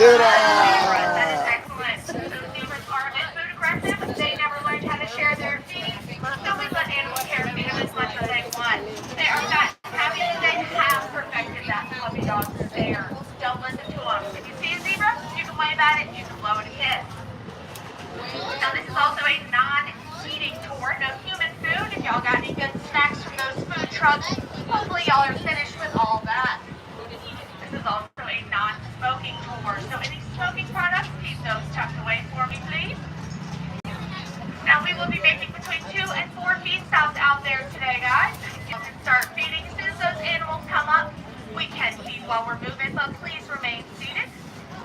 That is excellent. Those zebras are a bit food aggressive. They never learned how to share their feed, so we let animal care feed them as much as they want. They are fat and happy. They have perfected that puppy dog stare. Don't listen to them. If you see a zebra, you can wave at it, you can blow it a kiss. Now this is also a non-eating tour, no human food. If y'all got any good snacks from those food trucks, hopefully y'all are finished with all that. This is also a non-smoking tour, so any smoking products, keep those tucked away for me, please. Now we will be making between 2 and 4 feed stops out there today, guys. You can start feeding as soon as those animals come up. We can feed while we're moving, but please remain seated.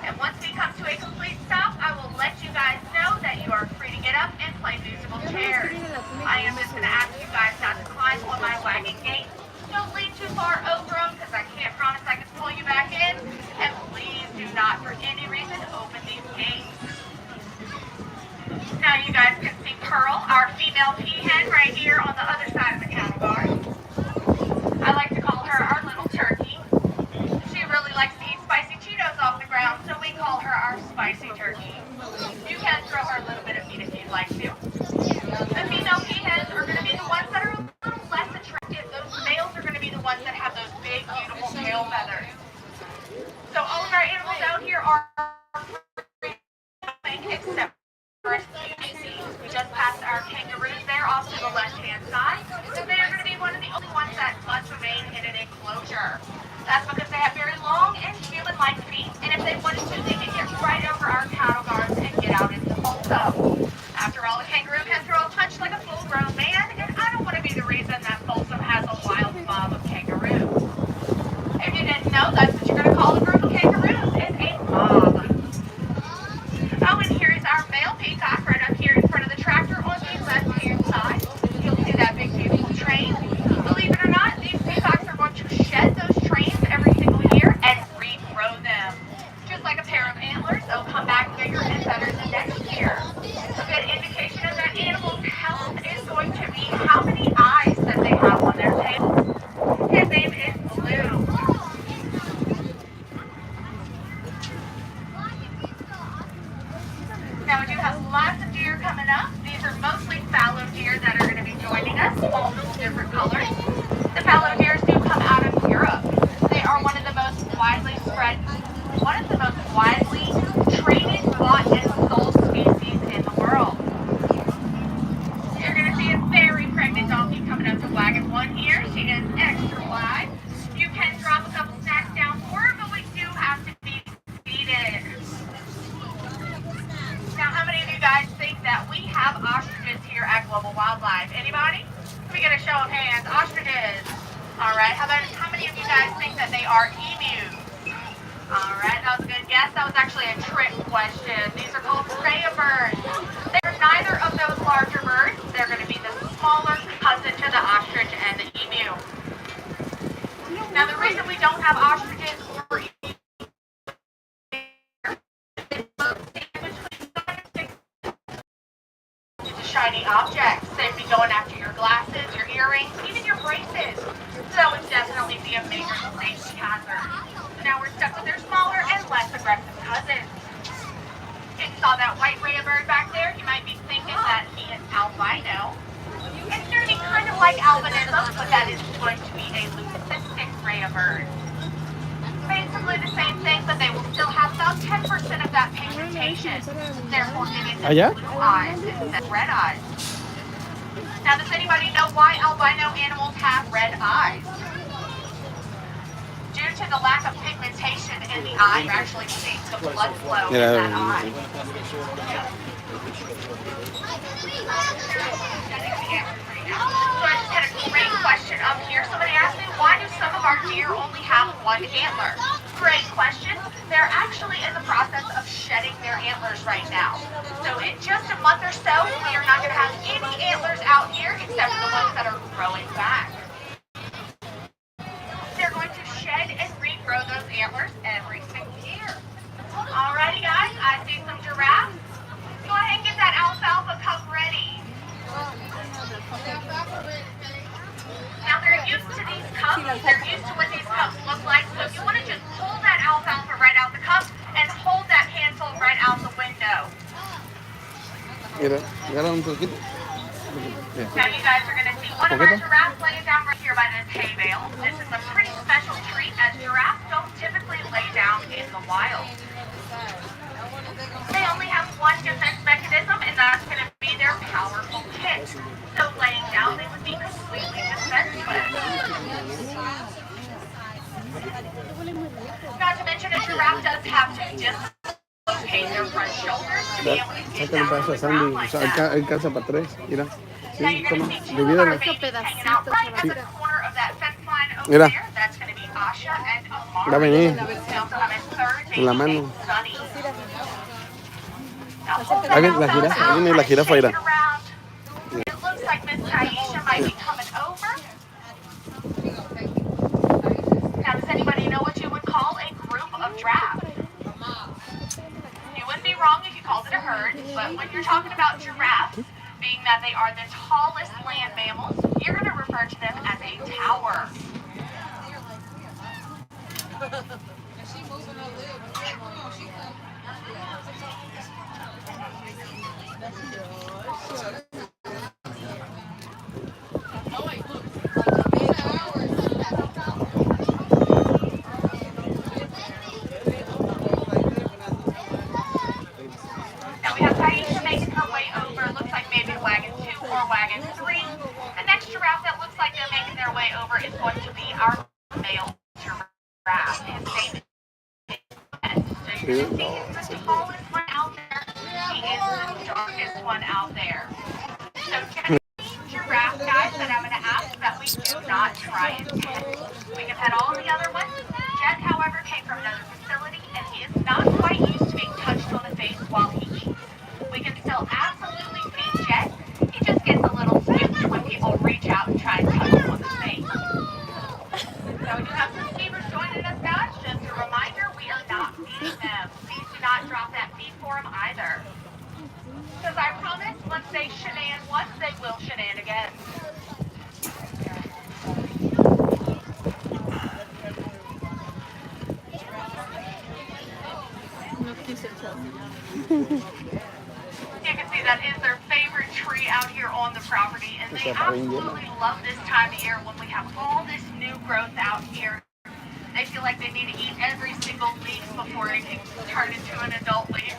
And once we come to a complete stop, I will let you guys know that you are free to get up and play musical chairs. I am just going to ask you guys not to climb on my wagon gate. Don't lean too far over them because I can't promise I can pull you back in. And please do not, for any reason, open these gates. Now you guys can see Pearl, our female peahen, right here on the other side of the cattle guard. I like to call her our little turkey. She really likes to eat spicy Cheetos off the ground, so we call her our spicy turkey. You can throw her a little bit of meat if you'd like to. The female peahens are going to be the ones that are a little less attractive. Those males are going to be the ones that have those big, beautiful tail feathers. So all of our animals out here are free, except for us. We just passed our kangaroos there off to the left-hand side. They are going to be one of the only ones that must remain in an enclosure. That's because they have very long and human-like feet, and if they wanted to, they could get right over our cattle guards and get out into the Folsom. After all, a kangaroo can throw a punch like a full-grown man, and I don't want to be the reason that Folsom has a wild mob of kangaroos. If you didn't know, that's what you're going to call a group of kangaroos, is a mob. Oh, and here is our male peacock right up here in front of the tractor on the left-hand side. You'll see that big, beautiful train. Believe it or not, these peacocks are going to shed those trains every single year and regrow them. Just like a pair of antlers, they'll come back bigger and better the next year. A good indication of that animal's health is going to be how many eyes that they have on their tail. His name is Blue. Now we do have lots of deer coming up. These are mostly fallow deer that are going to be joining us, multiple different colors. The fallow deers do come out of Europe. They are one of the most widely spread, one of the most widely traded, bought, and sold species in the world. You're going to see a very pregnant donkey coming up to wagon 1 here. She is extra wide. You can drop a couple snacks down for her, but we do have to be seated. Now, how many of you guys think that we have ostriches here at Global Wildlife? Anybody? Let me get a show of hands. Ostriches. All right. How many of you guys think that they are emus? All right. That was a good guess. That was actually a trick question. These are called rhea birds. They're neither of those larger birds. They're going to be the smaller cousin to the ostrich and the emu. Now, the reason we don't have ostriches or emus shiny objects. They'd be going after your glasses, your earrings, even your braces. So it would definitely be a major safety hazard. So now we're stuck with their smaller and less aggressive cousins. If you saw that white rhea bird back there, you might be thinking that he is albino. It's going to be kind of like albinism, but that is going to be a leucistic rhea bird. Basically the same thing, but they will still have about 10% of that pigmentation, therefore giving them blue eyes instead of red eyes. Now, does anybody know why albino animals have red eyes? Due to the lack of pigmentation in the eye, you're actually seeing the blood flow in that eye. So I just had a great question up here. Somebody asked me, why do some of our deer only have 1 antler? Great question. They're actually in the process of shedding their antlers right now. So in just a month or so, we are not going to have any antlers out here except for the ones that are growing back. They're going to shed and regrow those antlers every single year. Alrighty guys, I see some giraffes. Go ahead and get that alfalfa cup ready. Now they're used to these cups, they're used to what these cups look like, so if you want to just pull that alfalfa right out the cup and hold that Mira, agarra un poquito. Now you guys are going to see one of our ¿Poquito? giraffes laying down right here by this hay bale. This is a pretty special treat as giraffes don't typically lay down in the wild. They only have one defense mechanism, and that's going to be their powerful kick. So laying down, they would be completely defenseless. Not to mention, a giraffe does have to dislocate their front shoulders to be able to get Sácale un down on pedazo the de sándwich. ground O like sea, that. alcanza para tres. Mira. Sí, Now you're going toma. to see two of our Divídelo. babies hanging out right at Sí. the corner of that fence line over Mira. there. That's going to be Asha and Va a Amari. venir We also have a third en la baby mano. named Sunny. Now hold Ahí that viene la alfalfa jirafa. Ahí out, viene kind la of jirafa. shake Mira. it around. It looks like Miss Taisha might be coming over. Now, does anybody know what you would call a group of giraffes? You wouldn't be wrong if you called it a herd, but when you're talking about giraffes, being that they are the tallest land mammals, you're going to refer to them as a tower. Now we have Taisha making her way over. Looks like maybe wagon 2 or wagon 3. The next giraffe that looks like they're making their way over is going to be our male giraffe. His name is Ed. So you're going to see he's the tallest one out there. He is the darkest one out there. So giraffe guys that I'm going to ask that we do not try and pet. We can pet all the other ones. Jet, however, came from another facility and he is not quite used to being touched on the face while he eats. We can still absolutely feed Jet. He just gets a little spooked when people reach out and try and touch him on the face. So we do have some beavers joining us, guys. Just a reminder, we are not feeding them. Please do not drop that feed for them either. Because I promise, once they shenan once, they will shenan again. You can see that is their favorite tree out here on the property, and they absolutely love this time of year when we have all this new growth out here. They feel like they need to eat every single leaf before it can turn into an adult leaf.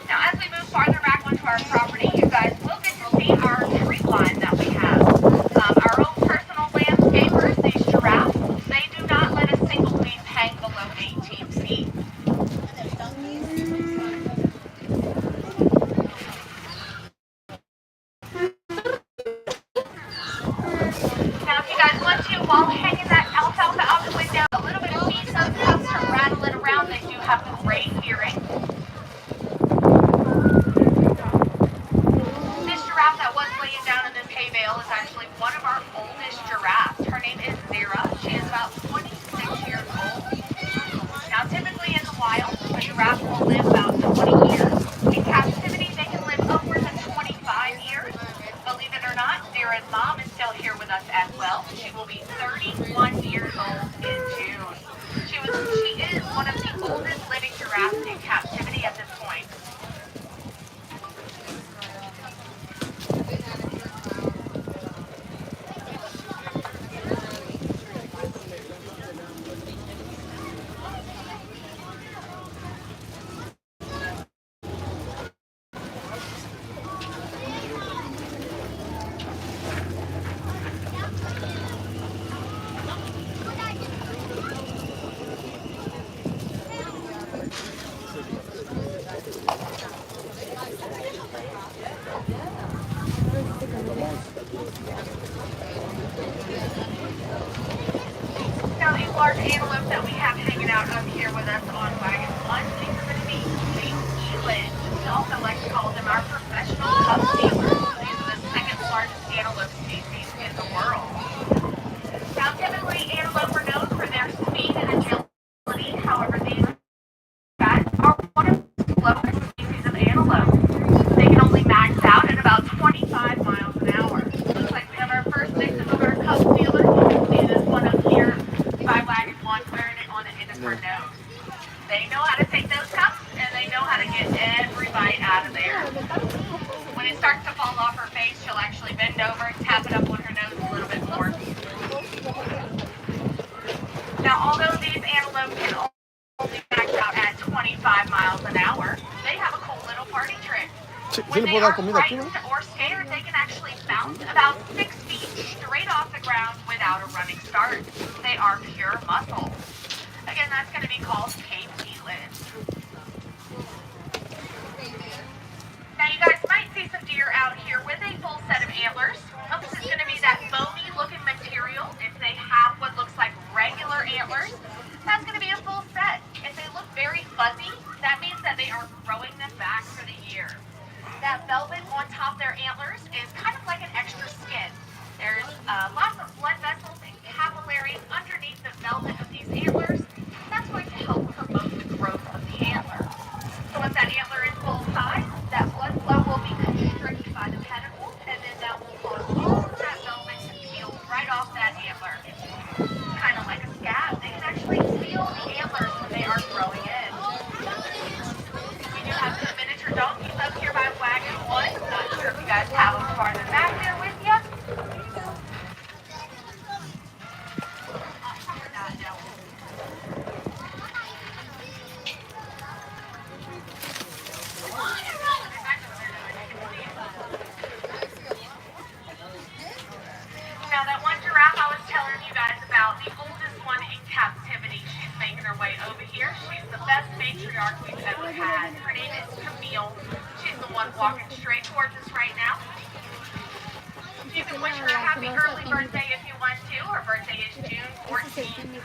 Now, as we move farther back onto our property, you guys will get to see our tree line that we have. Our own personal landscapers, these giraffes, they do not let a single leaf hang below 18 feet. Now, if you guys want to, while hanging that alfalfa out the window, a little bit of feed comes up, start rattling around. They do have great hearing. This giraffe that was laying down in this hay bale is actually one of our oldest giraffes. Her name is Zira. She is about 26 years old. Now, typically in the wild, a giraffe will live about 20 years. In captivity, they can live upwards of 25 years. Believe it or not, Zira's mom is still here with us as well. She will be 31 years old in June. She is one of the oldest living giraffes in captivity at this point. Now, these large antelopes that we have hanging out up here with us on wagon 1, these are going to be big elands. We also like to call them our professional pup stealers. These are the second largest antelope species in the world. Now, typically, antelope are known for their speed and agility. However, these guys are one of the slowest species of antelope. They can only max out at about 25 miles an hour. Looks like we have our first victim of our cub stealer. You can see this one up here by wagon 1 wearing starts to fall off her face, she'll actually bend over and tap it up on her nose a little bit more. Now, although these antelope can only max out at 25 miles an hour, they have a cool little party trick. ¿Sí When le they puedo dar are comida aquí, no? frightened or scared, they can actually bounce about 6 feet straight off the ground without a running start. They are pure muscle. Again, that's going to be called Cape Eland. Now, you guys might see some deer out here with a full set of antlers. This is going to be that bony looking material. If they have what looks like regular antlers, that's going to be a full set. If they look very fuzzy, that means that they are growing them back for the year. That velvet on top of their antlers is kind of like an extra skin. There's lots of blood vessels and capillaries underneath the velvet of these antlers. That's going to help promote the growth of the antler. So once that antler is full size, that blood flow will be constricted by the pedicle, and then that will cause all of that velvet to peel right off that antler. Kind of like a scab. They can actually feel the antlers when they are growing in. We do have some miniature donkeys up here by wagon one. Not sure if you guys have them farther back there with you. Now that one giraffe I was telling you guys about, the oldest one in captivity, she's making her way over here. She's the best matriarch we've ever had. Her name is Camille. She's the one walking straight towards us right now. You can wish her a happy early birthday if you want to. Her birthday is June 14th.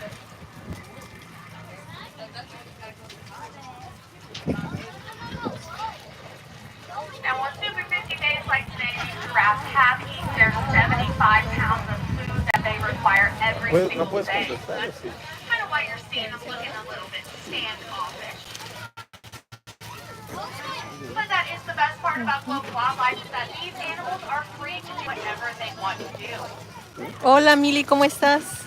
Now on Super 50 days like today, these giraffes have to eat their 75 pounds of food that they require every single day. So that's kind of why you're seeing them looking a little bit standoffish. But that is the best part about global wildlife, is that these animals are free to do whatever they want to do. Hola Mili, ¿cómo estás?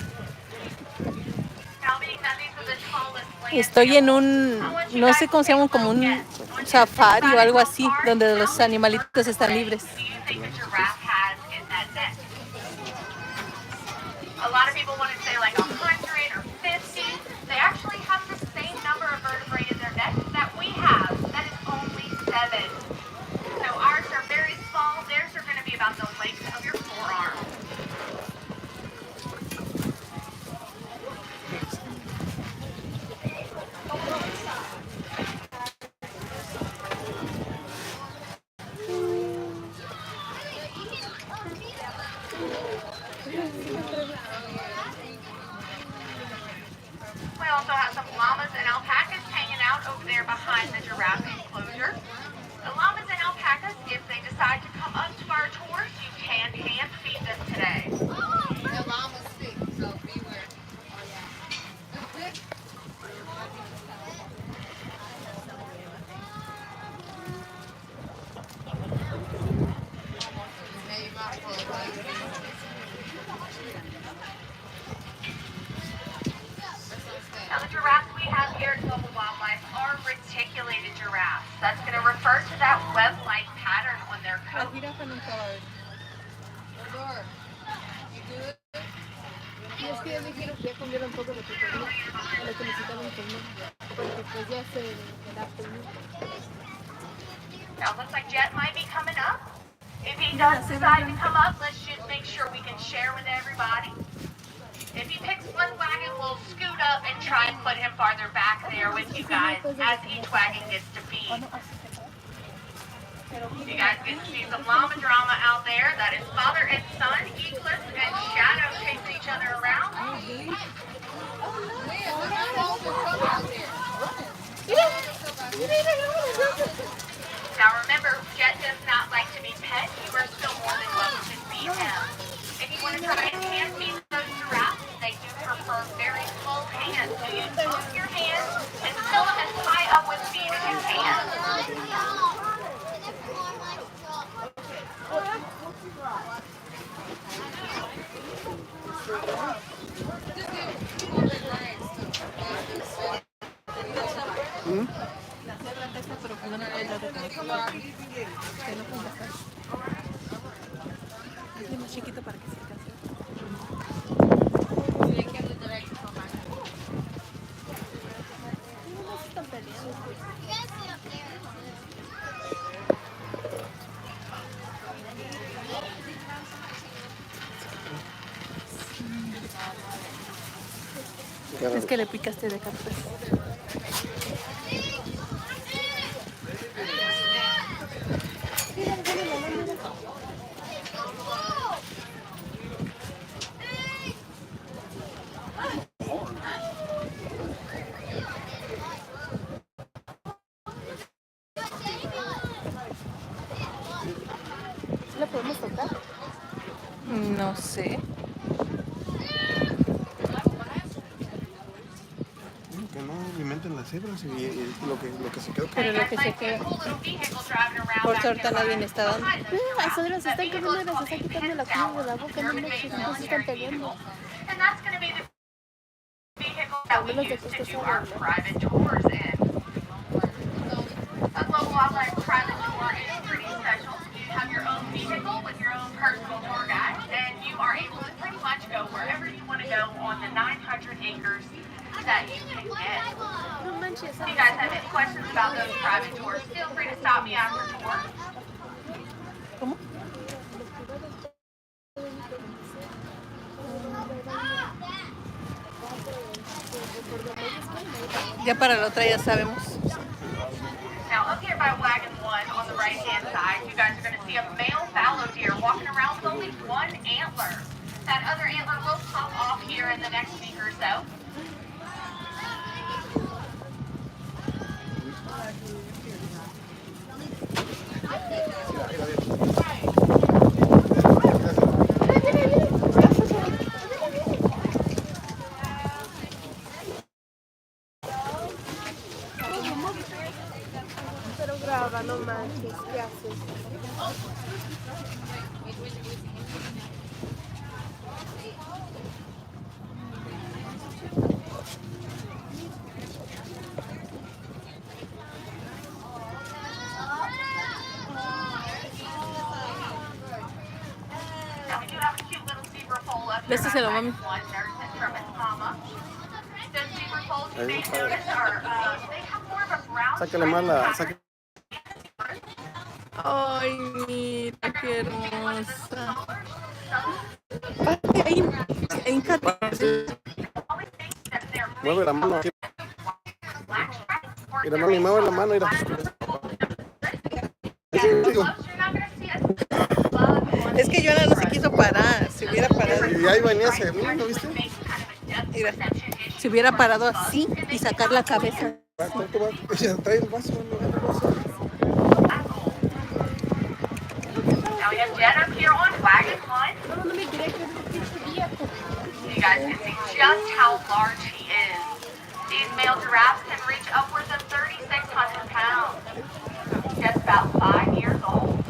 Now, being that these are the tallest land Estoy en animals, I want you no guys sé to cómo se take llama, a como little un guess. On just safari o decide algo how así, far, donde how los many animalitos están vertebrae libres. do you think a giraffe has in that neck? A lot of people want to say like 100 or 50. They actually have the same number of vertebrae in their neck that we have. That is only 7. So ours are very small. Theirs are going to be about the length of your forearm. We also have some llamas and alpacas hanging out over there behind the giraffe enclosure. The llamas and alpacas, if they decide to come up to our tours, you can hand feed them today. The llamas speak, so beware. Now the giraffes we have here at Global Wildlife are reticulated giraffes. That's going to refer to that web-like pattern on their coat. Y es que ellos dijeron que ya comieron todo lo que querían, lo que necesitaban comer, porque pues ya se adaptan. Now it looks like Jet might be coming up. If he does decide to come up, let's just make sure we can share with everybody. If he picks one wagon, we'll scoot up and try and put him farther back there with you guys as each wagon gets to feed. You guys get to see some llama drama out there. That is father and son, Eclipse and Shadow chasing each other around. Now remember, Jet does not like to be pet. You are still more than welcome to feed him. If you want to try and hand feed those giraffes, they do prefer very full hands. So use both your hands and fill them as high up with feed as you can. Es que le picaste de cartas. ¿Sí la podemos tocar? No sé. Que no alimenten las cebras y lo que se quedó. Pero lo que se queda. Por suerte a nadie le está dando. Las cebras se están comiendo y las están quitando la comida de la boca, no manches, entonces están peleando. Al menos de que esto sea our normal. private tours in. A global wildlife private tour is pretty special. You have your own vehicle with your own personal tour guide, and you are able to pretty much go wherever you want to go on the 900 acres that you can get. No manches, If you guys have any questions about those private tours, feel free to stop me after tour. ¿Cómo? Ya para la otra ya sabemos. Now, up here by Wagon 1 on the right-hand side, you guys are going to see a male fallow deer walking around with only one antler. That other antler will pop off here in the next week or so. pero graba, no manches, ¿qué haces? Now, we do have a cute little zebra foal up here Este by se lo Wagon mami. 1, nursing from its mama. Those zebra foals you may Ahí está. notice are, they have more of a brown Sácale más la. pattern. Ay, mira qué hermosa. Párate ahí, híncate. Mueve la mano aquí. Mira, mami, mueve la mano. Mira. Es que Joana no se quiso parar. Si hubiera parado, Y ahí venía ese niño, ¿viste? mira, si hubiera parado así y sacar la cabeza. Ella trae el vaso. Now we have Jen up here on Wagon 1. No me diré que es un pinche viejo. You guys can see just how large he is. These male giraffes can reach upwards of 3,600 pounds. Just about 5 years old.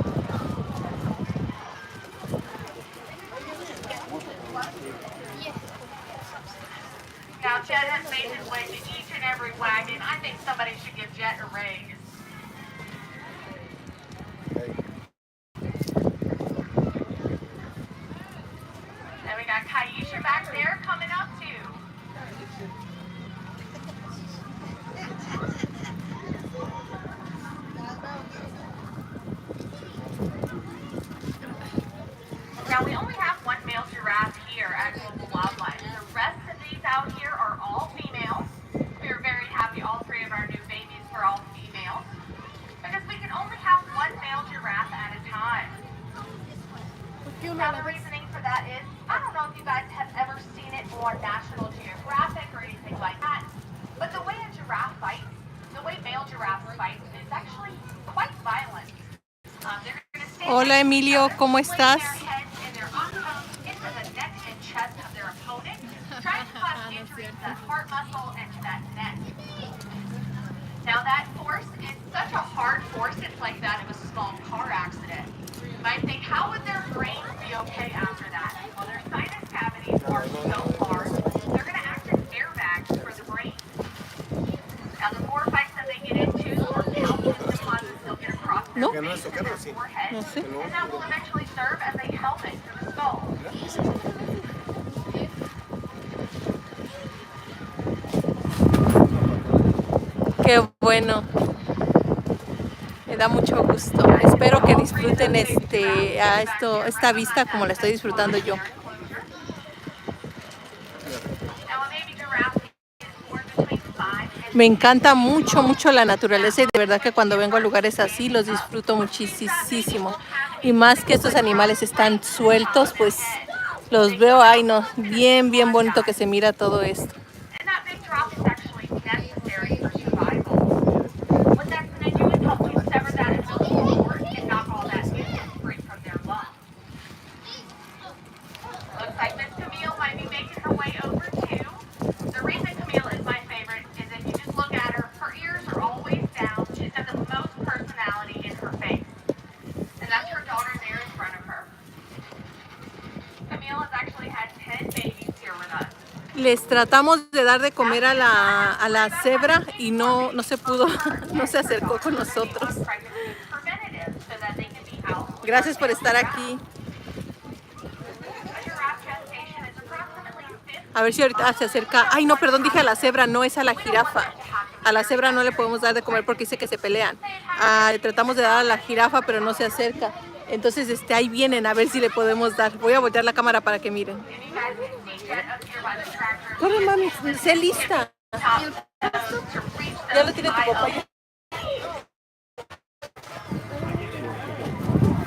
Now Jet has made his way to each and every wagon. I think somebody should give Jet a raise. Then we got Kaisha back there coming up too. Now we only have one male giraffe here at Global Wildlife. The rest of these out here are all females. We are very happy all three of our new babies were all females because we can only have one male giraffe at a time. Now the reasoning for that is, I don't know if you guys have ever seen it on National Geographic or anything like that, but the way a giraffe fights, the way male giraffes fight is actually quite violent. They're going to stand Hola Emilio, ¿cómo place estás? their heads and their arms into the neck and chest of their opponent, trying to cause injury to that heart muscle and to that neck. Now that force is such a hard force, it's like that of a small car accident. You might think, how would their brains be okay after that? Well, their sinus cavities are so hard, they're going to act as airbags for the brain. Now the more fights that they get into, the more calcium deposits they'll get across their No. face and their forehead, No sé. and that will eventually serve as a helmet for the skull. Qué bueno. Me da mucho gusto. Espero que disfruten esta vista como la estoy disfrutando yo. Me encanta mucho, mucho la naturaleza y de verdad que cuando vengo a lugares así los disfruto muchísimo. Y más que estos animales están sueltos, pues los veo, ay no, bien, bien bonito que se mira todo esto. And that big drop is actually necessary for survival. What that's going to do is help you sever that umbilical cord and knock all that mucus free from their lungs. Looks like Miss Camille might be making her way over too. The reason Camille is my favorite is if you just look at her, her ears are always down. She's got the most personality in her face. And that's her daughter there in front of her. Camille has actually had 10 babies here with us. Les tratamos de dar de comer a la cebra y no se pudo, no se acercó con nosotros. Gracias por estar aquí. A ver si ahorita se acerca. Ay, no, perdón, dije a la cebra, no es a la jirafa. A la cebra no le podemos dar de comer porque dice que se pelean. Tratamos de dar a la jirafa, pero no se acerca. Entonces, ahí vienen, a ver si le podemos dar. Voy a voltear la cámara para que miren. Corre, mami, sé lista. Ya lo tiene tu papá.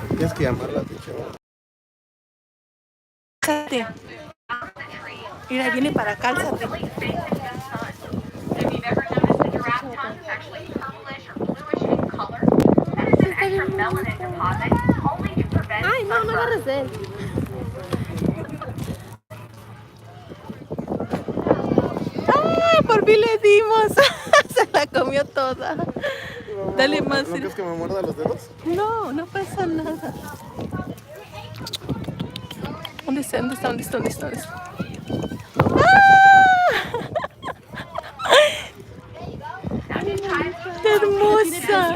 Tienes que llamar la atención. Cálzate. Mira, viene para cálzate. Ay, no agarres de él. ¡Ah! Por fin le dimos. Se la comió toda. Dale más. ¿No crees que me muerda los dedos? No, no pasa nada. ¿Dónde está? ¡Qué hermosa!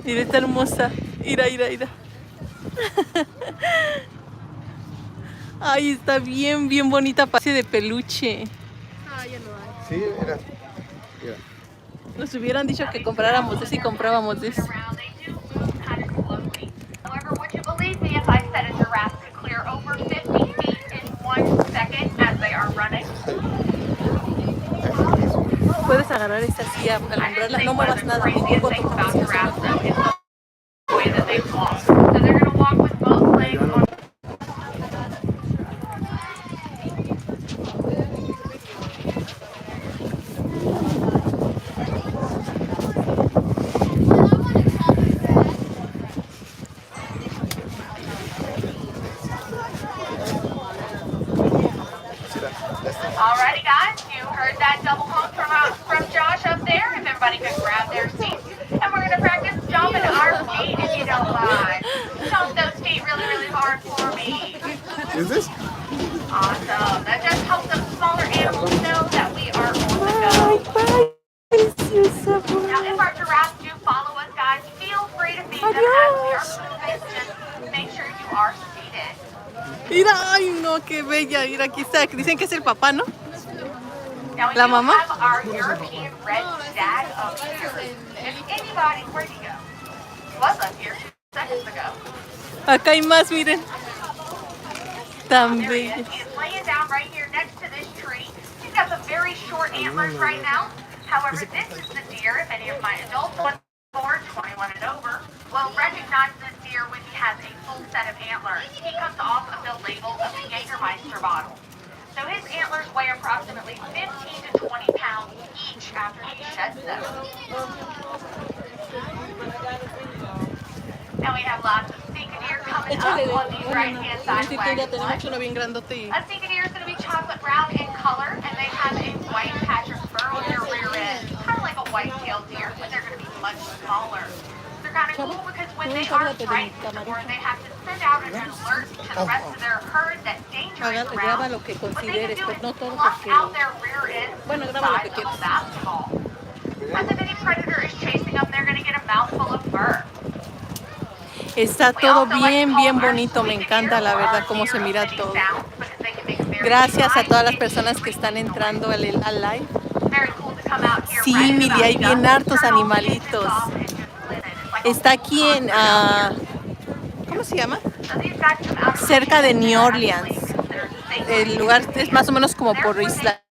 Mira, está hermosa. Mira. Ay, está bien bonita, parece de peluche. Ah, ya no hay. Sí, mira. Nos hubieran dicho que compráramos eso y comprábamos eso. However, would you believe me if I said a giraffe could clear over 50 feet in 1 second as they are running? Puedes agarrar esta así, alumbrarla, no muevas nada. Craziest things about giraffes, though, is the way that they walk. So they're going to walk with both legs on. Alrighty, guys, you heard that double honk from Josh up there. If everybody could grab their seats, and we're gonna practice jumping our feet if you don't mind. Jump those feet really hard for me. Is this? Awesome. That just helps those smaller animals know that we are on the go. Now, if our giraffes do follow us, guys, feel free to feed them as we are moving. Just make sure you are seated. Mira, ay no, qué bella. Mira, aquí está. Dicen que es el papá, ¿no? Now, we La do mamá. have our European red stag up here. If anybody, where'd he go? He was up here 2 seconds ago. Acá hay más, miren. Tan There he bella. is. He is laying down right here next to this tree. He's got some very short antlers right now. However, this is the deer. If any of my adults want forward, 21 and over, will recognize this deer when he has a full set of antlers. He comes off of the label of the Jägermeister bottle. So his antlers weigh approximately 15 to 20 pounds each after he sheds them. Now we have lots of stinky deer coming up Échale de. on the right-hand side Sí, que ya tenemos wagon. uno bien grandote y. A stinky deer is going to be chocolate brown in color, and they have a white patch of fur on their rear end, kind of like a white-tailed deer, but they're going to be much smaller. They're kind of cool because when they are frightened or they have to send out an alert to the rest of their herd that danger is Graba around, lo que what they can consideres, do pues is no todo fluff porque. out their rear end Bueno, the graba lo size que of a quieras. basketball. As if any predator is chasing them, they're going to get a mouthful of fur. Está todo bien bonito, me encanta la verdad cómo se mira todo. Gracias a todas las personas que están entrando al live. Sí, mire, hay bien hartos animalitos. Está aquí en, ¿cómo se llama? Cerca de New Orleans. El lugar es más o menos como por Isla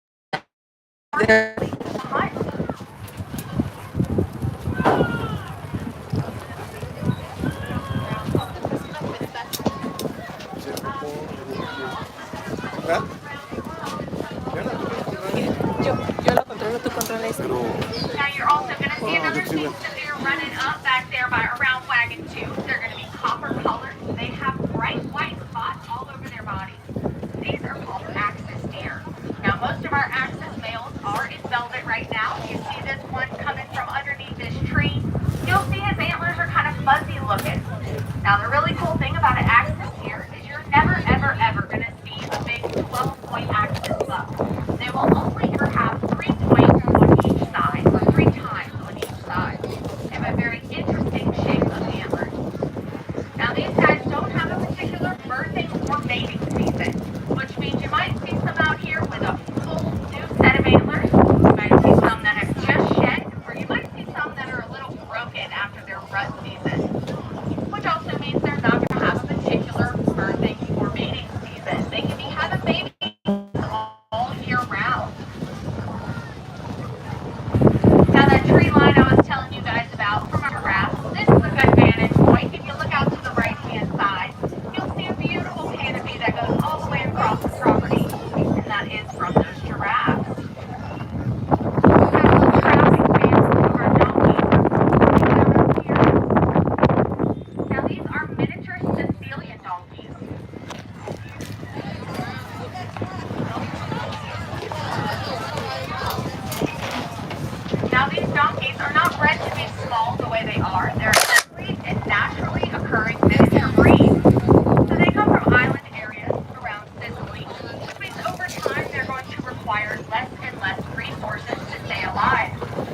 Sí, ¿verdad? Diana, ¿tú puedes controlar esto? Yo lo controlo, tú controlas esto. Pero... Now you're also going to see No, another yo sí, piece that they're running up back there by around wagon 2. They're going to be copper colored. They have bright white spots all over their bodies. These are called axis deer. Now most of our axis males are in velvet right now. You see this one coming from underneath this tree. You'll see his antlers are kind of fuzzy looking. Now the really cool thing about an axis deer is you're never ever ever going to see a big 12-point axis buck. They will only ever have 3 points on each side, or 3 times on each side. They have a very interesting shape of antlers. Now these guys don't have a particular birthing or mating season, which means you might see some out here with a full new set of antlers. You might see some that have just shed, or you might see some that are a little broken after their rut season, which also means they're not going to have a particular birthing or mating season. They can be having babies all year round. Now that tree line I was telling you guys about from our giraffe, this is a good vantage point. If you look out to the right-hand side, you'll see a beautiful canopy that goes all the way across the property, and that is from those giraffes. Got a little traffic fans of our donkeys around here. Now these are miniature Sicilian donkeys. Now these donkeys are not bred to be small the way they are. They're simply a naturally occurring miniature breed. So they come from island areas around Sicily, which means over time they're going to require less and less resources to stay alive,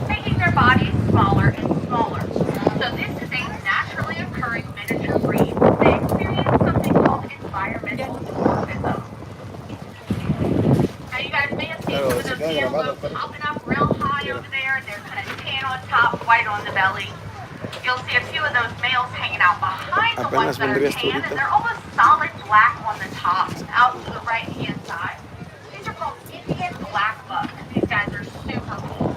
making their bodies smaller and smaller. So this is a naturally occurring miniature breed. They experience something called environmental dwarfism. Now you guys may have seen some of those antelopes popping up real high over there. They're kind of tan on top, white on the belly. You'll see a few of those males hanging out behind the ones that are tan, and they're almost solid black on the top, out to the right-hand side. These are called Indian black bucks. These guys are super cool.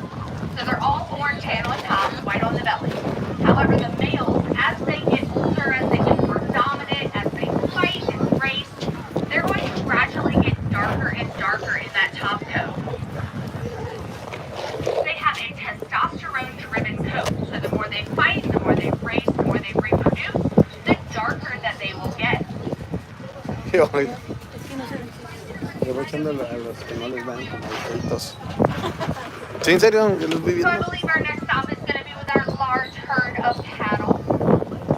So they're all born tan on top, white on the belly. However, the males, as they get older, as they get more dominant, as they fight and race, they're going to gradually get darker and darker in that top coat. They have a testosterone-driven coat, so the more they fight, the more they race, the more they reproduce, the darker that they will get. Yo voy echando a los que no les dan como perritos. Sí, en serio, yo los vi So I viendo. believe our next stop is going to be with our large herd of cattle.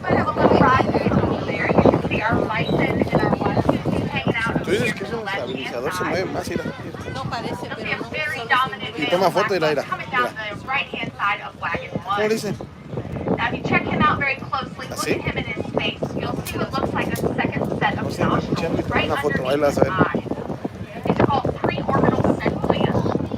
I have a little ride over there. You can see our bison and our wallabies hanging out Tú over here dices to que es the un left-hand estabilizador, se side. mueve más, mira. No parece, You'll see pero a no. very Solo dominant se Y male toma black foto y la buck ira. coming down the right-hand side of wagon ¿Cómo le 1. dicen? Now, if you check him out very closely, look ¿Así? at him in his face. You'll see what looks like a second set ¿Cómo of se llama? nostrils Charlie, toma right una foto, ahí underneath la vas his a ver. eyes. These are called preorbital cilia. Yo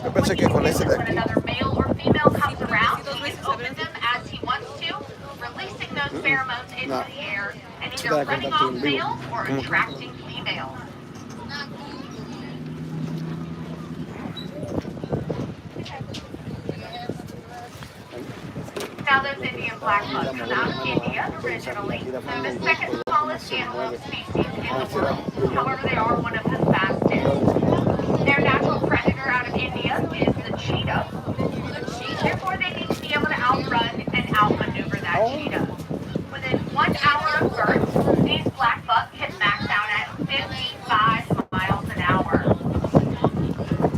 What pensé he que can con do ese is de when aquí. another male or female comes around, he can open them as he wants to, releasing those pheromones into No. the air and Se either da running cuenta que off en vivo. males or ¿Cómo? attracting females. Now those Indian black bucks come out of India originally. They're the second smallest antelope species in the world. However, they are one of the fastest. Their natural predator out of India is the cheetah. Therefore, they need to be able to outrun and outmaneuver that cheetah. Within 1 hour of birth, these black bucks can max out at 55 miles an hour.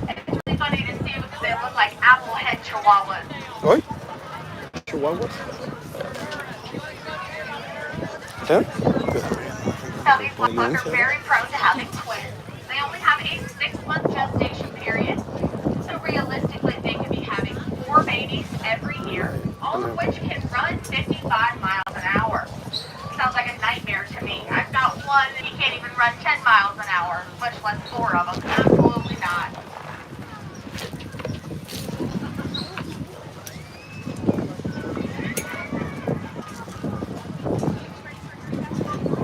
It's really funny to see because they look like applehead chihuahuas. ¿Hoy? ¿Chihuahuas? ¿Eh? Now, these black bucks are very prone to having twins. They only have a 6-month gestation period. So realistically, they could be having 4 babies every year, all of which can run 55 miles an hour. Sounds like a nightmare to me. I've got one and he can't even run 10 miles an hour, much less 4 of them. Absolutely not.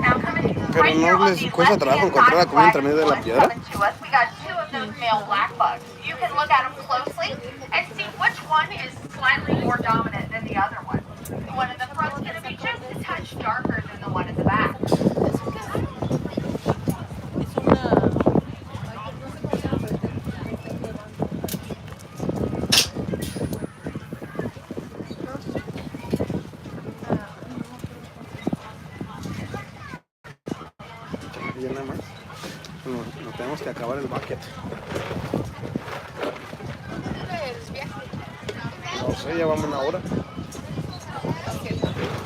Now coming Pero right here no on les the cuesta trabajo left-hand encontrar la side of comida entre wagon medio de la 1 piedra. coming to us, we got 2 of those male black bugs. You can look at them closely and see which one is slightly more dominant than the other one. The one in the front's going to be just a touch darker than the one in the back. Es una... Ya nada más. No tenemos que acabar el bucket. No sé, ya vamos una hora.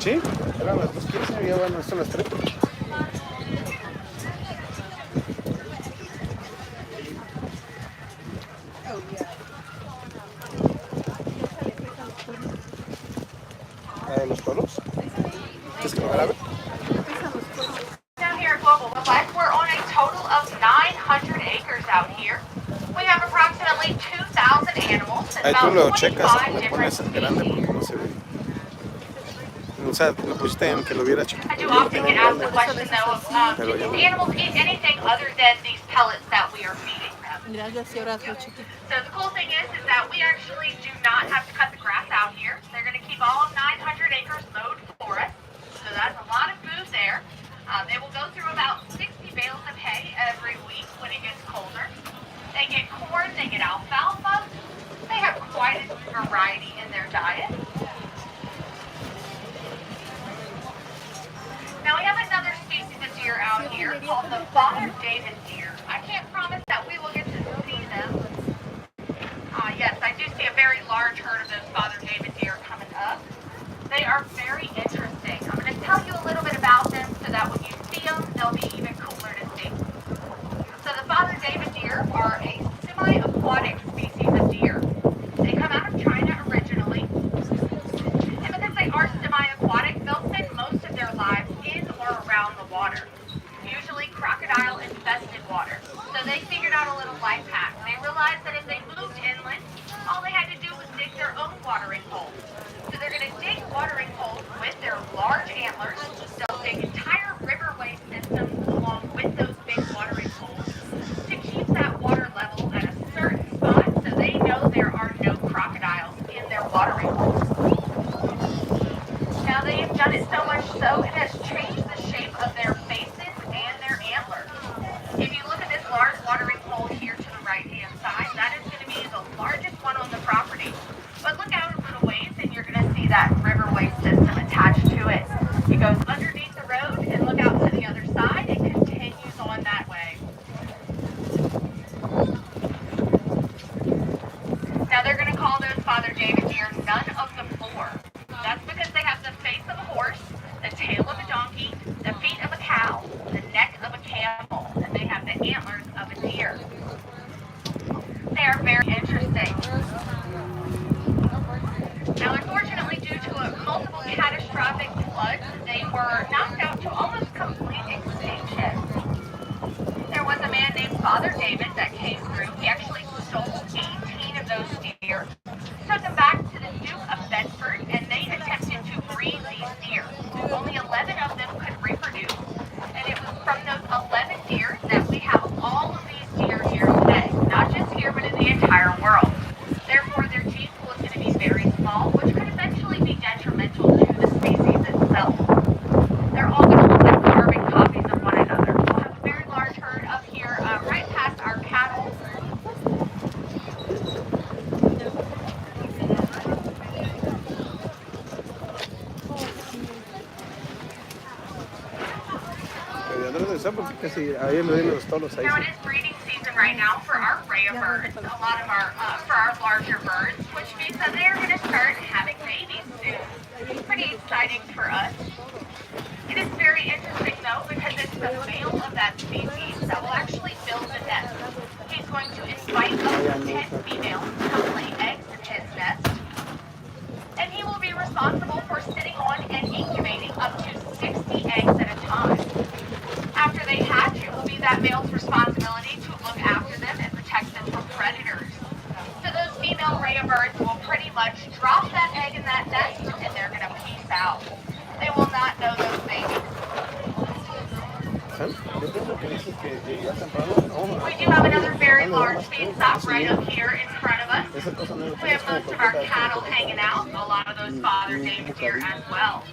Sí, eran las 2:15, ya van, son las 3. ¿La de los toros? ¿Es que me grabe? Down here at Global Wildlife, we're on a total of 900 acres out here. We have approximately 2,000 animals and Ahí tú about lo checas, 25 le different pones grande species. porque no se ve. O sea, lo pusiste en que lo viera chiquito. I do often get asked the question though of Pero do ya these animals eat anything other than these pellets that we are feeding them? Mira, ya sí, ahora lo chiquito. So the cool thing is that we actually do not have to cut the grass out here. They're going to keep all of 900 acres mowed for us. So that's a lot of food there. They will go through about 60 bales of hay every week when it gets colder. They get corn, they get alfalfa. They have quite a variety in their diet. Now we have another species of deer out here called the Father David deer. I can't promise that we will get to see them. Yes, I do see a very large herd of those Father David deer coming up. They are very interesting. I'm going to tell you a little bit about them so that when you see them, they'll be even cooler to see. So the Father David deer are a semi-aquatic species of deer. They come out of China originally. And because they are semi-aquatic, they'll spend most of their lives in or around the water, usually crocodile-infested water. So they figured out a little life hack. They realized that if they moved inland, all they had to do was dig their own watering holes. So they're going to dig watering holes with their large antlers. They'll dig entire riverway systems along with those big watering holes to keep that water level at a certain spot so they know there are no crocodiles in their watering holes. Now they have done it so much so it has changed the shape of their faces and their antlers. If you look at this large watering hole here to the right-hand side, that is going to be the largest one on the property. But look out a little ways and you're going to see that riverway system attached to it. It goes underneath the road and look out to the other side. It continues on that way. Now they're going to call those Father David deer none of the four. That's because they have the face of a horse, the tail of a donkey, the feet of a cow, the neck of a camel, and they have the antlers of a deer. They are very interesting. Now, unfortunately, due to multiple catastrophic floods, they were knocked out to almost complete extinction. There was a man named Father David that came through. He actually stole 18 of those deer, took them back to the Duke of Bedford, and they attempted to breed these deer. Only 11 of them could reproduce, and it was from those 11 deer that we have all of these deer here today, not just here, but in the entire world. Therefore, their gene pool is going to be very small, which could eventually be detrimental to the species itself. They're all going to look like carbon copies of one another. We'll have a very large herd up here right past our cattle. Porque casi ahí lo vienen los toros ahí. Now it is breeding season right now for our rhea birds, a lot of our for our larger birds, which means that they are going to start having babies soon. It's pretty exciting for us. It is very interesting though because it's the male of that species that will actually build the nest. He's going to invite up to 10 females to come lay eggs in his nest, and he will be responsible for sitting on and incubating up to 60 eggs at a time. After they hatch, it will be that male's responsibility to look after them and protect them from predators. So those female rhea birds will pretty much drop that egg in that nest and they're going to peace out. They will not know those babies. Huh? We do have another very large feedstock right up here in front of us. We have most of our cattle hanging out, a lot of those father David deer as well.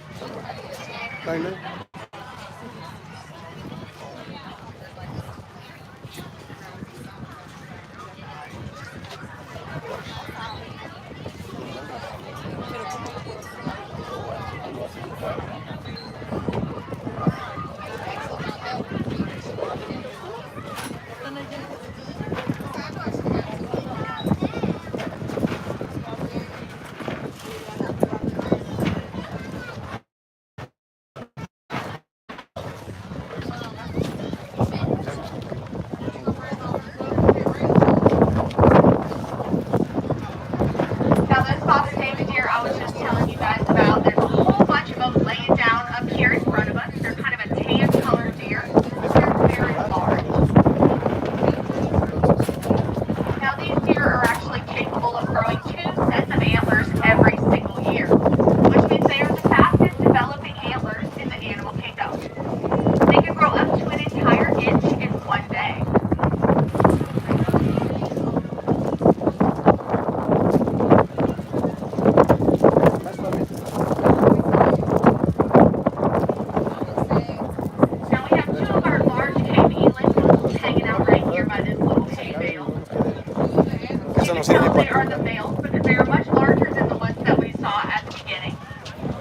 Now those father David deer I was just telling you guys about, there's a whole bunch of them laying down up here in front of us. They're kind of a tan colored deer. They're very large. Now these deer are actually capable of growing 2 sets of antlers every single year, which means they are the fastest developing antlers in the animal kingdom. They can grow up to an entire inch in one day. Now we have 2 of our large cave elands hanging out right here by this little hay bale. Eso no You can sirve tell they para are the males because they are much larger than the ones that we saw at the beginning.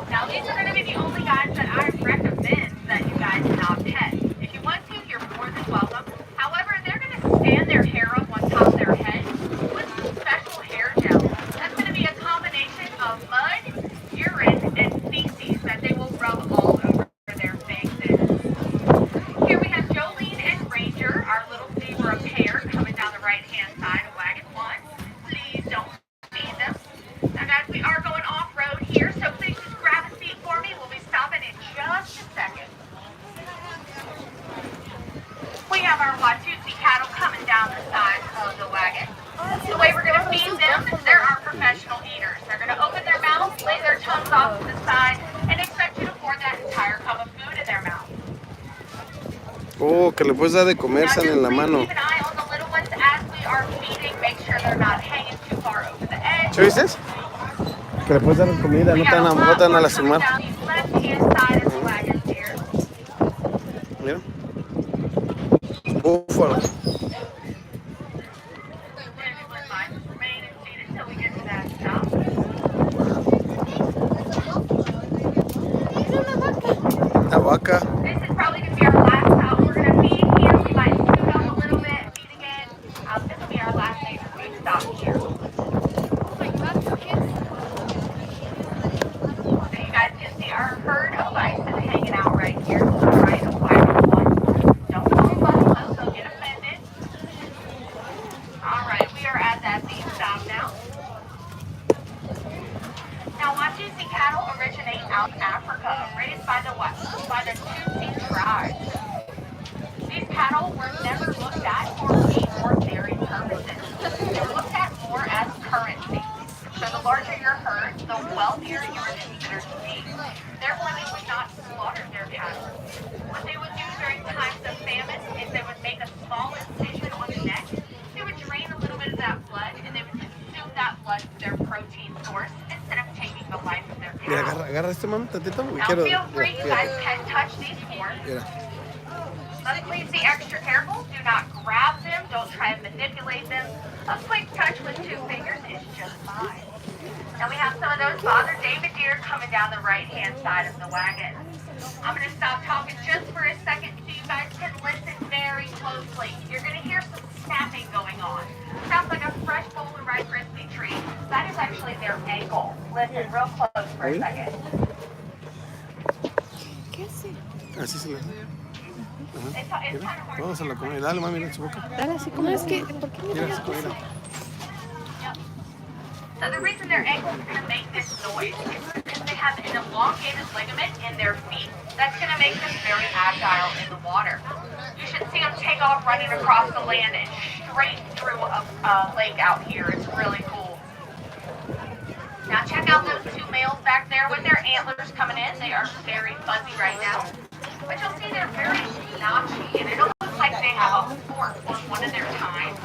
Now these are going to be the only guys that I recommend that you guys not pet. If you want to, you're more than welcome. However, they're going to stand their hair up on top of their head with some special hair gel. That's going to be a combination of mud, urine, and feces that they will rub all over their faces. Here we have Jolene and Ranger, our little zebra pair, coming down the right-hand side of wagon 1. Please don't feed them. Now guys, we are going off-road here, so please just grab a seat for me. We'll be stopping in just a second. We have our Watusi cattle coming down the side of the wagon. The way we're going to feed them, they're our professional eaters. They're going to open their mouths, lay their tongues off to the side, and expect you to pour that entire cup of food in their mouth. Oh, que le puedes dar de comer, Now sale just en la please mano. keep an eye on the little ones as we are feeding. Make sure they're not hanging too far over the edge. ¿Sí dices? Que le puedes dar comida, We no te got van a a, no lot te van a more coming lastimar. down the left-hand side of the wagon here. Mira. Búfalo. Anyone mind just remaining seated until we get to that stop. La vaca. This is probably going to be our last stop. We're going to feed here. We might scoot up a little bit, feed again. This will be our last day for food stop here. So you guys can see our herd of bison hanging out right here to the right of wagon 1. Don't call them buffaloes, they'll get offended. Alright, we are at that feed stop now. Now Watusi cattle originate out of Africa, raised by the Tutsi tribe. These cattle were never looked at for meat or dairy purposes. They're looked at more as currency. So the larger your herd, the wealthier you are considered to be. Therefore, they would not slaughter their cattle. What they would do during times of famine is they would make a small incision on the neck. They would drain a little bit of that blood, and they would consume that blood as their protein source instead of taking the life of their Mira, cattle. agarra este mami tantito. Now feel free, you guys can touch these horns. Mira. But please be extra careful. Do not grab them. Don't try and manipulate them. A quick touch with 2 fingers is just fine. Now we have some of those father David deer coming down the right-hand side of the wagon. I'm going to stop talking just for a second so you guys can listen very closely. You're going to hear some snapping going on. Sounds like a fresh bowl of Rice Krispie treat. That is actually their ankle. Listen real close for a second. Así se le da. It's kind of hard. Vamos a la comida. Dale, mami, en su boca. Dale así como es que, ¿por qué Mira, así como mira. So the reason their ankles are going to make this noise is because they have an elongated ligament in their feet that's going to make them very agile in the water. You should see them take off running across the land and straight through a lake out here. It's really cool. Now check out those 2 males back there with their antlers coming in. They are very fuzzy right now. But you'll see they're very notchy, and it looks like they have a fork on one of their tines.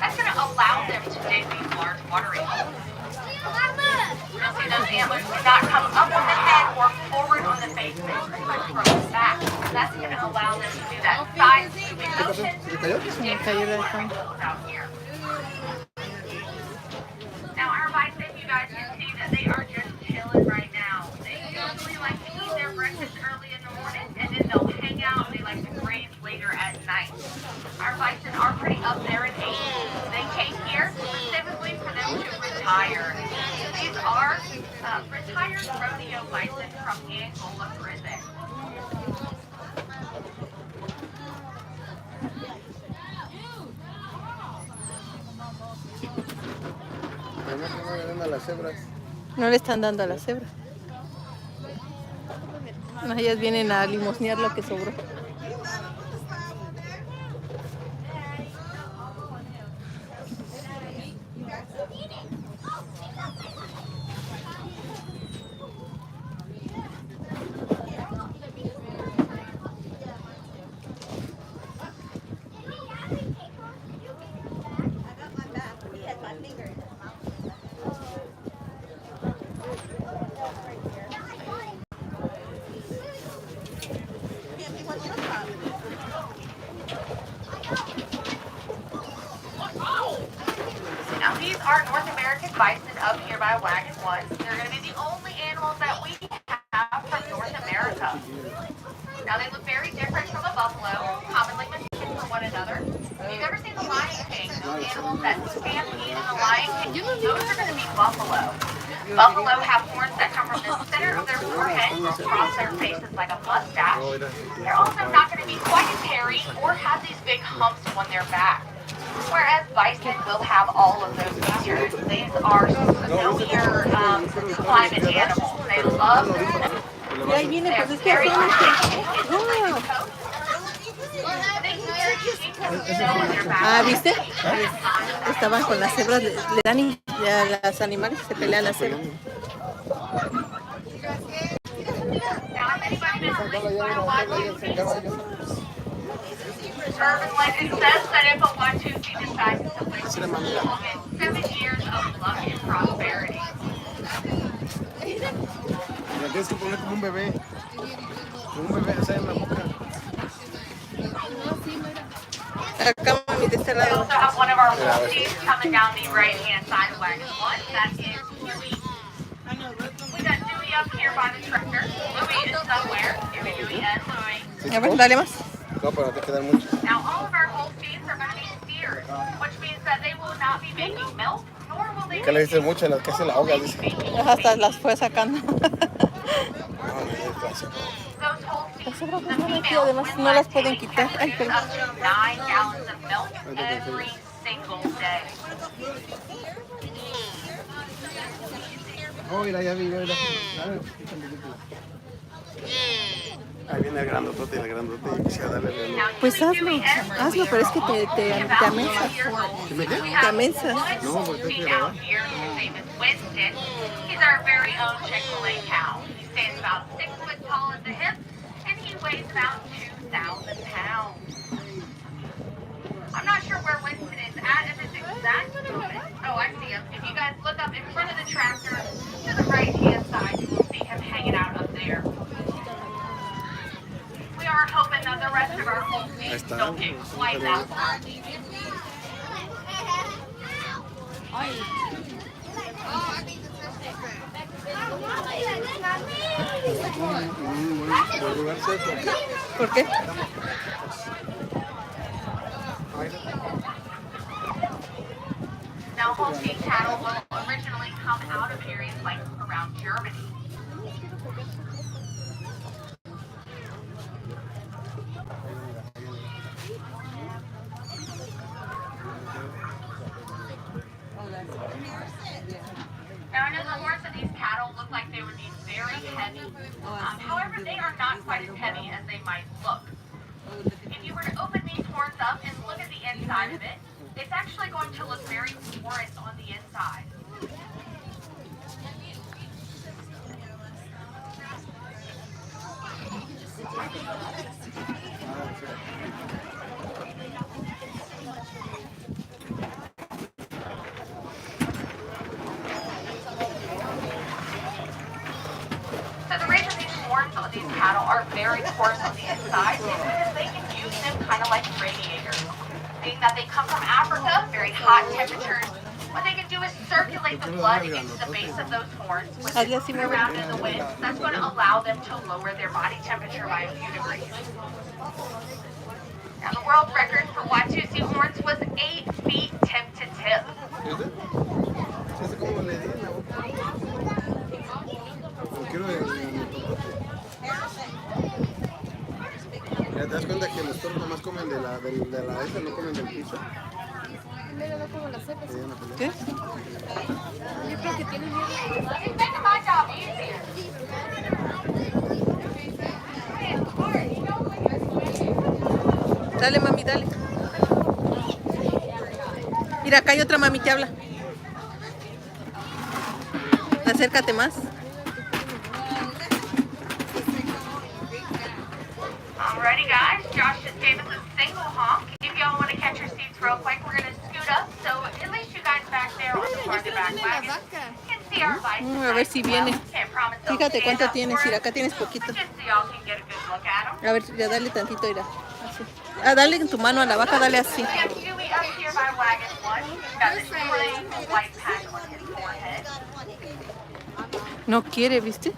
That's going to allow them to dig these large watering holes. You'll see those antlers do not come up on the head or forward on the face. They pretty much grow back. That's going to allow them to do that side scooping motion if out here. Now our bison, you guys can see that they are just chilling right now. They usually like to eat their breakfast early in the morning, and then they'll hang out. They like to graze later at night. Our bison are pretty up there in age. They came here specifically for them to retire. These are retired rodeo bison from Angola prison. No le están dando a la cebra. No, ellas vienen a limosnear lo que sobró. Now these are North American bison up here by Wagon 1. They're going to be the only animals that we have from North America. Now they look very different from a buffalo, commonly mistaken for one another. If you've ever seen the Lion King, those animals that stampede in the Lion King, those are going to be buffalo. Buffalo have horns that come from the center of their forehead across their faces like a mustache. They're also not going to be quite as hairy or have these big humps on their back. Whereas bison will have all of those features. These are familiar climate animals. They love Y ahí viene, pues es que very hacen Ah, ¿viste? Estaban con las cebras, le dan a los animales y se pelean las cebras. Urban legend says that if a Watusi decides to live, he will get 7 years of luck and prosperity. La tienes que poner como un bebé. Como un bebé, o sea, en la boca. Acá, mami, de este We lado. also have one of our Wolfies coming down the right-hand side of Wagon 1. That is Louie. We got Louie up here by the tractor. Louie is somewhere. Louie and Louie. A ver, dale más. No, pero te quedan mucho. Now, all of our Wolfies are going to be steers, which means that they will not be making milk, nor will they ¿Qué le be dices mucho? Las que se la ahoga, dice. Hasta las fue sacando. Those Wolfies, Las cebras the no van aquí, females, además when no las lactating, pueden quitar. can Ay, produce perdón. up to 9 gallons of milk every single day. Oh, mira, ya vi, mira. Ahí viene el grandotote y el grandote. Y quisiera darle el... Now, Pues Louie, hazlo, Dewey, and Louie hazlo, pero es que are te only about 4 amensas. years old. ¿Qué me qué? We Te have amensas. one No, pues tengo que Wolfie grabar. out here. His name is Winston. He's our very own Chick-fil-A cow. He stands about 6 foot tall at the hip, and he weighs about 2,000 pounds. I'm not sure where Winston is at this exact moment. Oh, I see him. If you guys look up in front of the tractor to the right-hand side, you will see him hanging out up there. We are hoping that the rest of our Wolfies don't get quite that far. ¿Por qué? Now, Holstein cattle will originally come out of areas like around Germany. Now, I know the horns of these cattle look like they would be very heavy. However, they are not quite as heavy as they might look. If you were to open these horns up and look at the inside of it, it's actually going to look very porous on the inside. So the reason these horns on these cattle are very coarse on the inside is because they can use them kind of like radiators. Being that they come from Africa, very hot temperatures, what they can do is circulate the blood into the base of those horns, which is around in the wind. That's going to allow them to lower their body temperature by a few degrees. Now the world record for Watusi horns was 8 feet tip to tip. ¿Te das cuenta que los toros nomás comen de la esa, no comen del piso? Mira, no como las cepas. ¿Qué? Yo creo que tienen miedo. It's making my job easier. Dale, mami, dale. Mira, acá hay otra mami que habla. Acércate más. Alrighty guys, Josh just gave us a single honk. If y'all want to catch your seats real quick, we're going to scoot up. So at least you guys back there on the farther back wagon can see our license. A ver si viene. Can't promise they'll Fíjate stand cuánto up tienes, for mira, us, acá tienes poquito. but just so y'all can get a good look at them. A ver, ya dale tantito, mira. Así. Ah, dale en tu mano a la vaca, dale así. We have Dewey up here by wagon 1. He's got this gray white patch on his forehead. No quiere, ¿viste?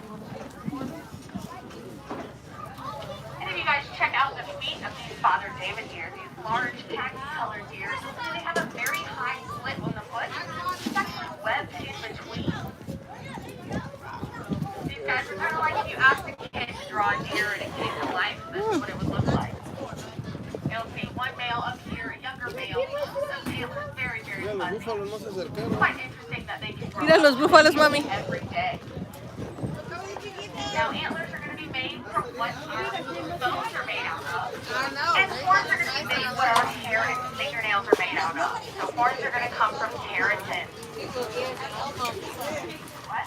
And if you guys check out the feet of these Father David deer, these large khaki-colored deer, they have a very high slit on the foot. It's actually webbed in between. These guys are kind of like if you asked a kid to draw a deer in a case of life, this is what it would look like. You'll see one male up here, a younger male. Those antlers very, very Mira, los fuzzy. búfalos no se acercaron. Quite interesting that they can grow Mira los búfalos, mami. every day. Now antlers are going to be made from what bones are made out of. And horns are going to be made what our hair and fingernails are made out of. So horns are going to come from keratin. What?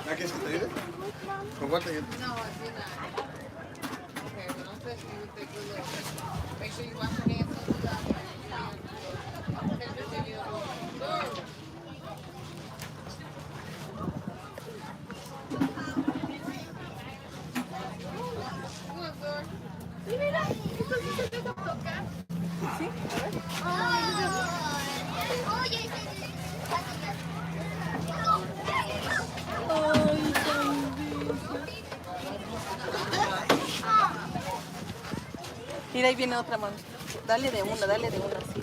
¿La quieres que te ayude? ¿Con cuál te ayude? Make sure you wash your hands. Mira, ahí viene otra mami. Dale de una, sí.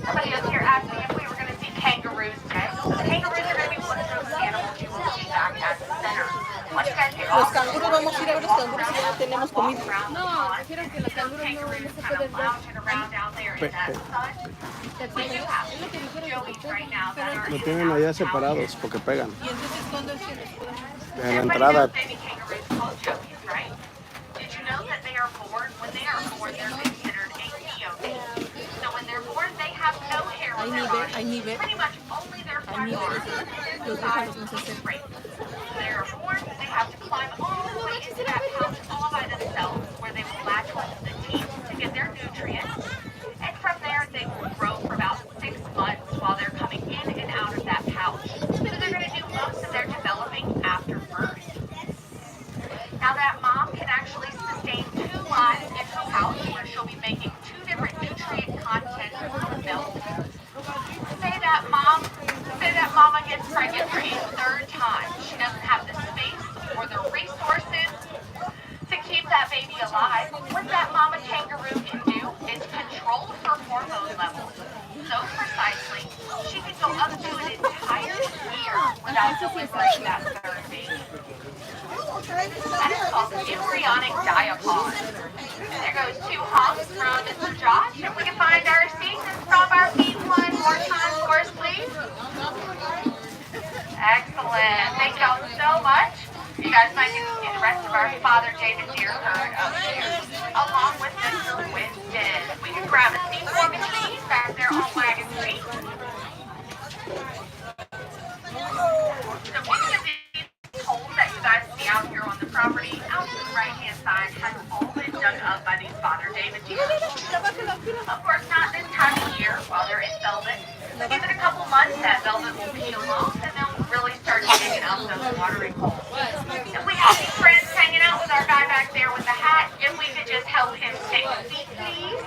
Somebody else here asked me if we were going to see kangaroos today. The kangaroos are going to be one of those animals you will see back at the center. Once you guys get Los off the canguros, vamos a ir a ver los canguros y ya no tenemos comida. No, Prefiero que los canguros no se kangaroos kind pueden of ver. lounging around down there in that sun. We do have joeys right now that are Lo tienen allá separados porque pegan. Y entonces, ¿cuándo es que los podemos? En la Everybody entrada. knows baby kangaroos called joeys, right? Did you know that they are born, when they are born, they're considered a neonate. So when they're born, they have no hair on their body. Hay nivel. Pretty much only their front arms. Los búfalos no se acercan. Great. They are born, they have to climb all the way into that pouch all by themselves, where they will latch onto the teeth to get their nutrients. And from there, they will grow for about 6 months while they're coming in and out of that pouch. So they're going to do most of their developing after birth. Now that mom can actually sustain 2 lives in her pouch, where she'll be making 2 different nutrient content from milk. Say that mama gets pregnant for a 3rd time. She doesn't have the space or the resources to keep that baby alive. What that mama kangaroo can do is control her hormone levels so precisely she can go up to an entire year without delivering that 3rd baby. That is called embryonic diapause. There goes 2 humps from Mr. Josh. If we can find our seats and stop our feet one more time for us, please. Excellent. Thank y'all so much. You guys might get to see the rest of our Father David Deer herd up here, along with Mr. Winston. We can grab a seat for me, please, back there on Wagon Street. So many of these holes that you guys see out here on the property, out to the right-hand side, has all been dug up by these Father David Deer. Of course, not this time of year while they're in velvet. Give it a couple months, that velvet will peel off, and they'll really start digging out those watering holes. If we have any friends hanging out with our guy back there with the hat, if we could just help him take a seat, please.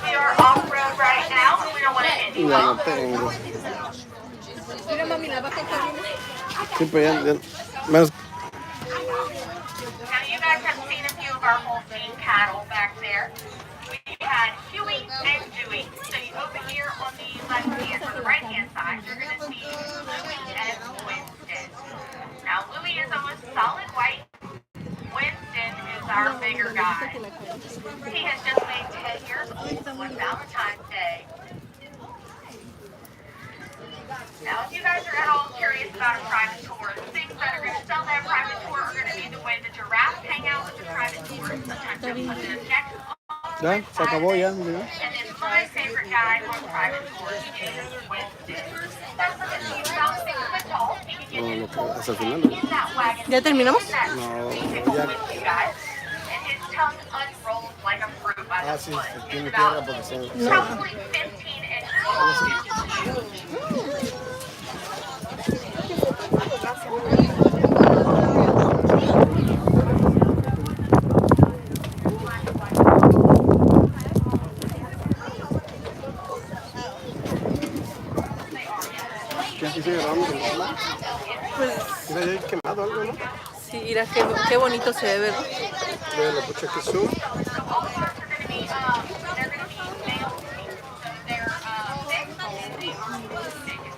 We are off-road right now, and we don't want to hit Ya no anyone. tengo. Mira, mami, la vaca está bien. Sí, pero ya menos. Now, you guys have seen a few of our Holstein cattle back there. We had Huey and Dewey. So you over here on the left hand, on the right hand side, you're going to see Louie and Winston. Now, Louie is almost solid white. Winston is our bigger guy. He has just made 10 years old on Valentine's Day. Now, if you guys are at all curious about a private tour, the things that are going to sell that private tour are going to be the way the giraffes hang out with the private tour. Sometimes they'll put their necks on. Ya, se acabó ya. And then my favorite guy on private tours is Winston. That's because he's about 6 foot tall. He can get his whole Hasta el final. in that wagon. ¿Ya terminamos? In that No, vehicle ya. with you guys. And his tongue unrolls like a fruit by the Sí, foot. tiene It's tierra about porque se. probably 15 inches long. ¿Qué así sigue grabando con Hola? Pues Mira, ya hay quemado algo, ¿no? sí, mira qué bonito se ve, ¿verdad? Ve, le puse aquí zoom. All parts are going to be, they're going to be male feet. So they're fixed and they are naked.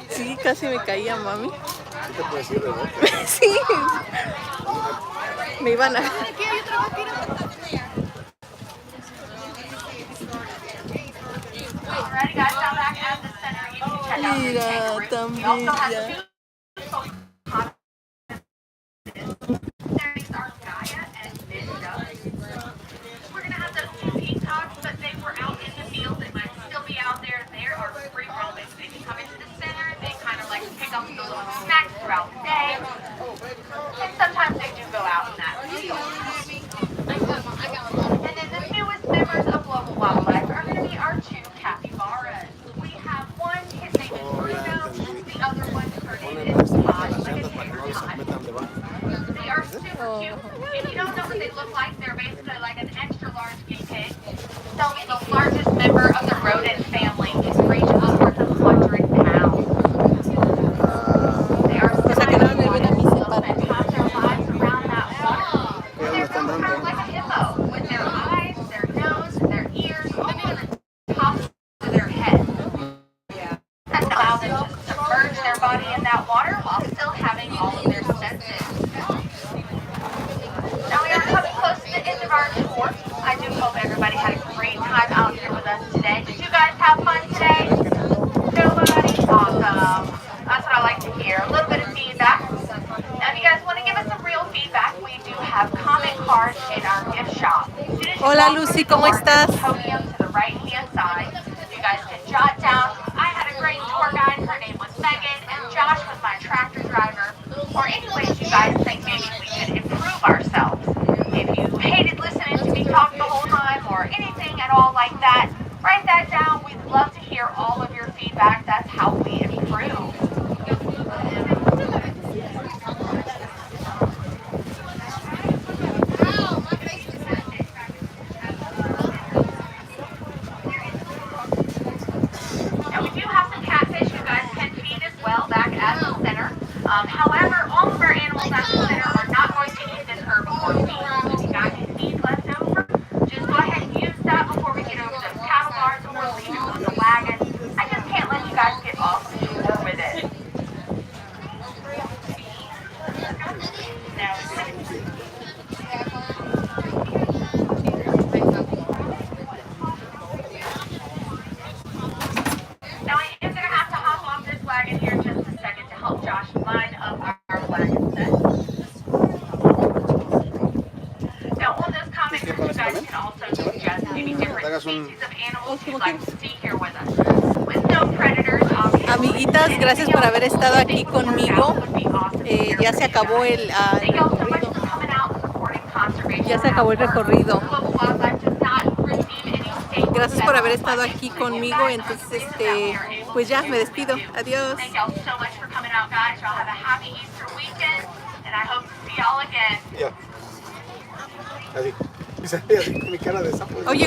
Sí, casi me caía, mami. ¿Qué te puedo decir, verdad? Sí, me iban a... Aquí hay otra vaquera. Alrighty guys, now back at the center, you can check out Mira, the tan We also have bella. 2 There's our Gaia and Ninja. We're going to have those 2 peacocks, but they were out in the field. They might still be out there. They are free roaming. They can come into the center. They kind of like to pick up the little snacks throughout the day. And sometimes they do go out in that field. And then the newest members of Global Wildlife are going to be our 2 capybaras. We have one, his name is Bruno. The other one, her name is Todd. They are super cute. If you don't know what they look like, they're basically like an extra large guinea pig. They'll be the largest member of the rodent family. Can reach upwards of 100 pounds. They are O sea, que no me ven a mí spend separada. half their lives around that water. They're built kind of like a hippo, with their eyes, their nose, their ears, all on the top of their head. That allows them to submerge their body in that water while still having all of their senses. Now we are coming close to the end of our tour. I do hope everybody had a great time out here with us today. Did you guys have fun today? Nobody? Awesome. That's what I like to hear. A little bit of feedback. Now if you guys want to give us some real feedback, we do have comment cards in our gift shop. As soon as you Hola, walk Lucy, through the ¿cómo door to estás? the podium to the right-hand side, you guys can jot down, I had a great tour guide, her name was Megan, and Josh was my tractor driver, or any ways you guys think maybe we could improve ourselves. If you hated listening to me talk the whole time, or anything at all like that, write that down. We'd love to hear all of your feedback. That's how we improve. hagas un... species of animals como you'd like quieras. to see here with us. With no predators, obviously. Amiguitas, gracias por haber estado aquí conmigo. Would be awesome to hear Ya from se you acabó guys. el Thank y'all so much recorrido. for coming out and supporting conservation. Ya se acabó el recorrido. Global Wildlife does not receive any state or Gracias por haber federal estado funding. aquí So you conmigo. guys are Entonces, the reason that we are able pues to ya do me what we despido. do. Adiós. Thank y'all so much for coming out, guys. Y'all have a happy Easter weekend, and I hope to see y'all again. Ya. Así. Y salí así con mi cara de sapo. Oye,